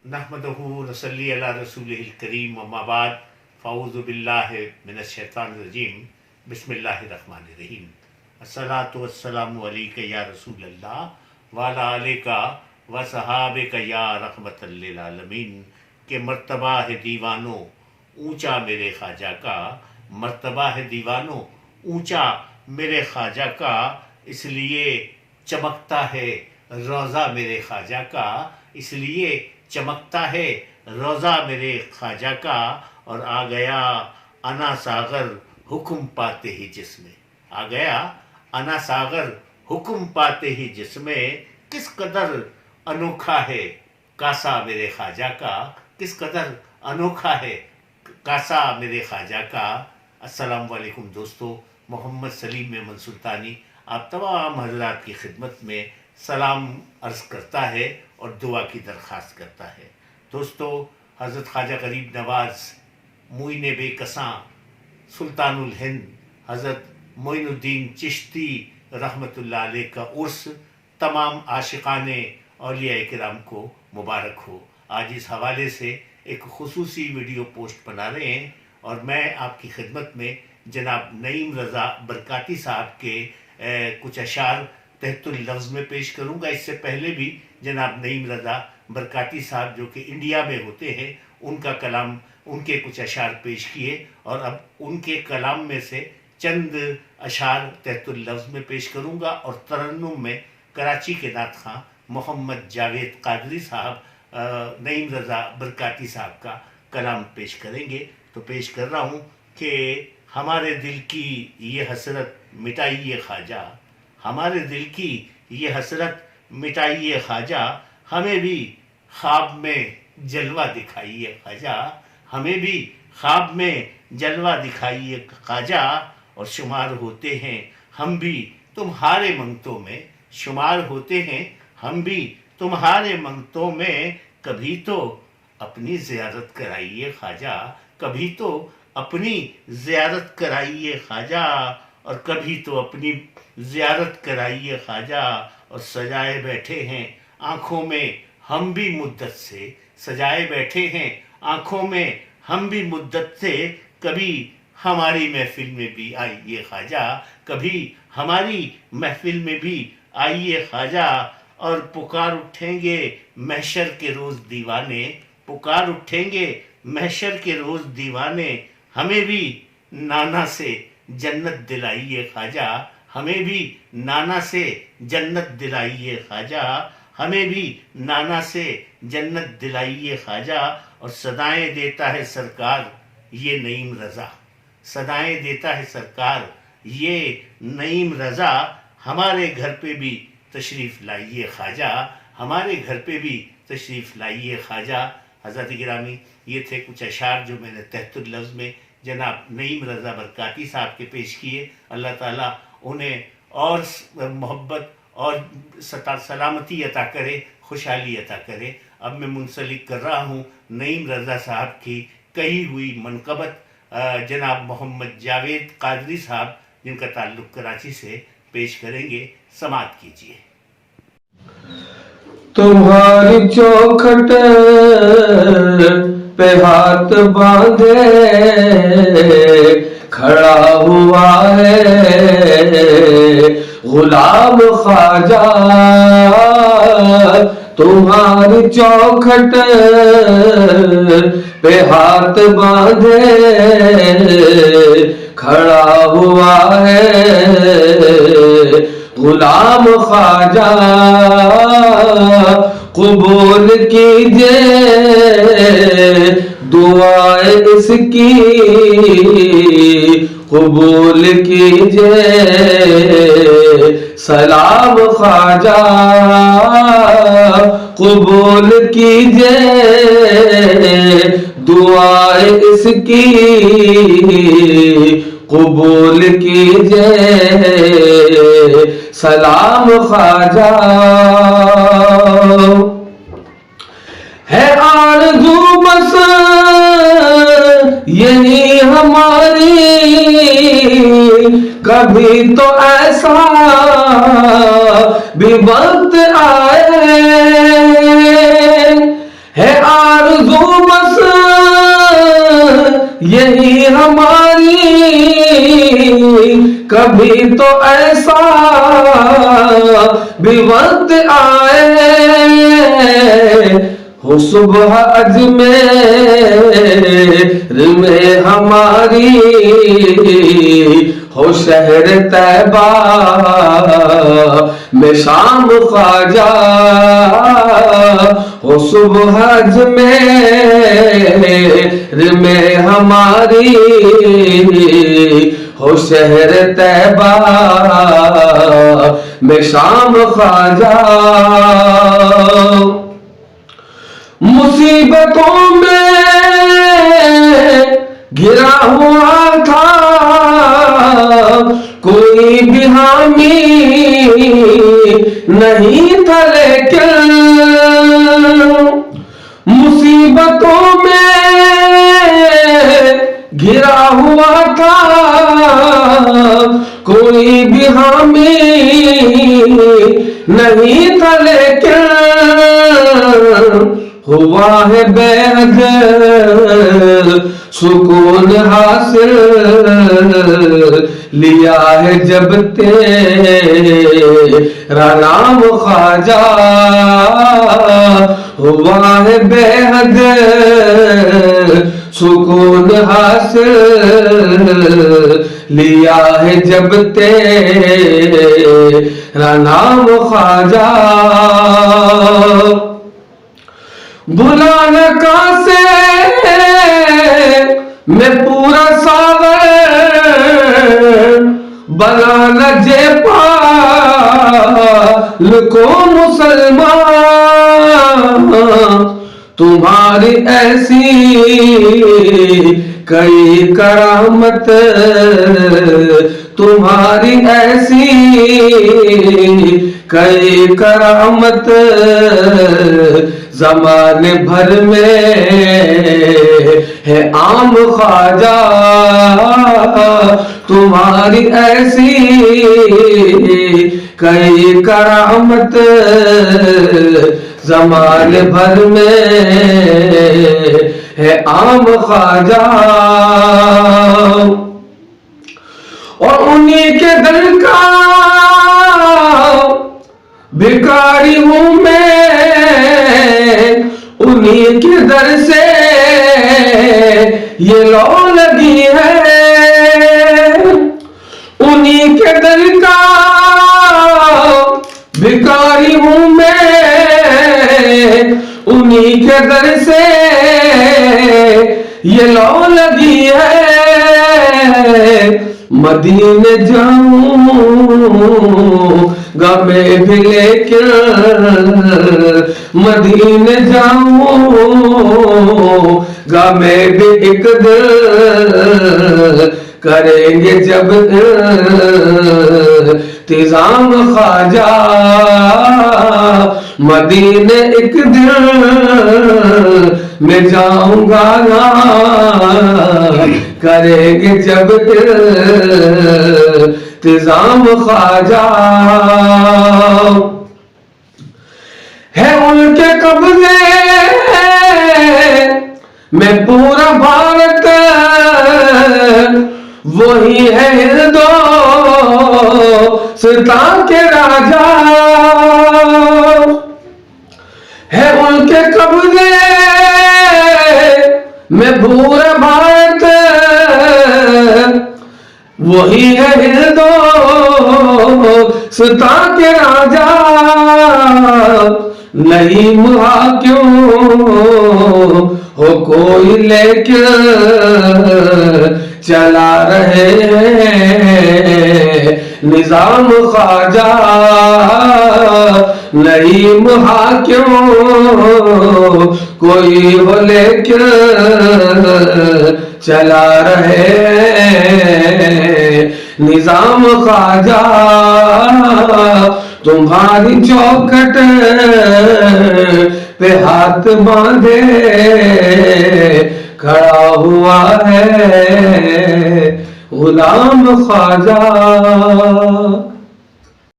नहमदहु नसल्ली अला रसूलिहिल करीम अम्मा बाद फ़अऊज़ु बिल्लाहि मिनश्शैतानिर रजीम बिस्मिल्लाहिर्रहमानिर्रहीम अस्सलातु वस्सलामु अलैका या रसूलल्लाह व अला आलिका व सहाबिका या रहमतल लिल आलमीन के मर्तबा है दीवानो ऊंचा मेरे ख्वाजा का, मर्तबा है दीवानो ऊंचा मेरे ख्वाजा का, इसलिए चमकता है रोज़ा मेरे ख्वाजा का, इसलिए चमकता है रोज़ा मेरे ख्वाजा का। और आ गया अना सागर हुक्म पाते ही जिसमें, आ गया अना सागर हुक्म पाते ही जिसमें, किस कदर अनोखा है कासा मेरे ख्वाजा का, किस कदर अनोखा है कासा मेरे ख्वाजा का। अस्सलाम वालेकुम दोस्तों, मोहम्मद सलीम मेमन सुल्तानी आप तमाम हजरात की खिदमत में सलाम अर्ज़ करता है और दुआ की दरख्वास्त करता है। दोस्तों, हज़रत ख्वाजा गरीब नवाज़ मुइन बेकसां सुल्तानुल हिंद हज़रत मोइनुद्दीन चिश्ती रहमतुल्लाह अलैह का उर्स तमाम आशिकाने औलिया किराम को मुबारक हो। आज इस हवाले से एक खुसूसी वीडियो पोस्ट बना रहे हैं और मैं आपकी खिदमत में जनाब नईम रज़ा बरकाती साहब के कुछ अशार तहतुल लफ्ज़ में पेश करूँगा। इससे पहले भी जनाब नईम रज़ा बरकाती साहब जो कि इंडिया में होते हैं, उनका कलाम, उनके कुछ अशार पेश किए और अब उनके कलाम में से चंद अशार तहतुल लफ्ज़ में पेश करूँगा और तरन्नुम में कराची के नात खां मोहम्मद जावेद कादरी साहब नईम रज़ा बरकाती साहब का कलाम पेश करेंगे। तो पेश कर रहा हूँ कि हमारे दिल की ये हसरत मिटाइए ख्वाजा, हमारे दिल की ये हसरत मिटाइए ख्वाजा, हमें भी ख्वाब में जलवा दिखाइए ख्वाजा, हमें भी ख्वाब में जलवा दिखाइए ख्वाजा। और शुमार होते हैं हम भी तुम्हारे मंगतों में, शुमार होते हैं हम भी तुम्हारे मंगतों में, कभी तो अपनी ज़ियारत कराइए ख्वाजा, कभी तो अपनी ज़ियारत कराइए ख्वाजा, और कभी तो अपनी ज़ियारत कराइए ख्वाजा। और सजाए बैठे हैं आँखों में हम भी मुद्दत से, सजाए बैठे हैं आँखों में हम भी मुद्दत से, कभी हमारी महफिल में भी आइए ख्वाजा, कभी हमारी महफिल में भी आइए ख्वाजा। और पुकार उठेंगे महशर के रोज़ दीवाने, पुकार उठेंगे महशर के रोज़ दीवाने, हमें भी नाना से जन्नत दिलाइए ख्वाजा, हमें भी नाना से जन्नत दिलाइए ख्वाजा, हमें भी नाना से जन्नत दिलाइए ख्वाजा। और सदाएं देता है सरकार ये नईम रज़ा, सदाएं देता है सरकार ये नईम रज़ा, हमारे घर पे भी तशरीफ़ लाइए ख्वाजा, हमारे घर पे भी तशरीफ़ लाइए ख्वाजा। हज़रत गिरामी, ये थे कुछ अशार जो मैंने तहतुल लफ्ज़ में जनाब नईम रज़ा बरकाती साहब के पेश किए। अल्लाह ताला उन्हें और मोहब्बत और सलामती अता करे, खुशहाली अता करे। अब मैं मुंसलिक कर रहा हूँ नईम रज़ा साहब की कही हुई मनक़बत जनाब मोहम्मद जावेद कादरी साहब, जिनका ताल्लुक़ कराची से, पेश करेंगे। समात कीजिए। तुम्हारी चौखट पे हाथ बांधे खड़ा हुआ है गुलाम ख्वाजा, तुम्हारी चौखट पे हाथ बांधे खड़ा हुआ है गुलाम ख्वाजा, कबूल कीजिए दुआएं इसकी, कबूल कीजिए सलाम ख्वाजा, कबूल कीजिए दुआएं इसकी, कबूल कीजिए सलाम ख्वाजा। है आरज़ू बस यही हमारी, कभी तो ऐसा भी वक्त आए है آرزو بس یہی ہماری، کبھی تو ایسا بھی وقت آئے ہو صبح اجمیر میں ہماری، ہو شہر طیبہ میں شام خواجہ، ہو صبح اجمیر میں ہماری، ہو شہر طیبہ میں شام خواجہ۔ مصیبتوں میں گرا ہوا تھا کوئی بھی حامی نہیں تھا، لیکن مصیبتوں میں گرا ہوا تھا کوئی بھی حامی نہیں تھا، لیکن ہوا ہے بے حد سکون حاصل، لیا ہے جب تیرا نام خواجہ، ہوا ہے بے حد سکون حاصل، لیا ہے جب تیرا نام خواجہ۔ بھلا نہ کاسے میں پورا ساغر، بنا نہ جے پال کو مسلمان، تمہاری ایسی کئی کرامت، تمہاری ایسی کئی کرامت زمانے بھر میں ہے عام خواجہ، تمہاری ایسی کئی کرامت زمانے بھر میں ہے عام خواجہ۔ اور انہی کے دل کا بھکاری ہوں میں، انہی کے در سے یہ لو لگی ہے، انہی کے دل کا بھکاری ہوں میں، انہی کے در سے یہ لو لگی ہے، مدینے جاؤں گا میں بھی لیکن، مدینے جاؤں گا میں بھی ایک دن، کریں گے جب انتظام خواجہ، مدینے ایک دن میں جاؤں گا نا، کریں گے جب انتظام خواجہ۔ ہے ان کے قبضے میں پورا بھارت، وہی ہے ہندوستان کے راجا، ہے ان کے قبضے میں پورا بھارت، وہی ہے ہندوستان کے راجا، نہیں محاکم ہو کوئی لیکن چلا رہے ہیں نظام خواجہ، نہیں محاکم کوئی ہو لیکن چلا رہے ہیں نظام خواجہ، تمہاری چوکھٹ پہ ہاتھ باندھے کھڑا ہوا ہے غلام خواجہ۔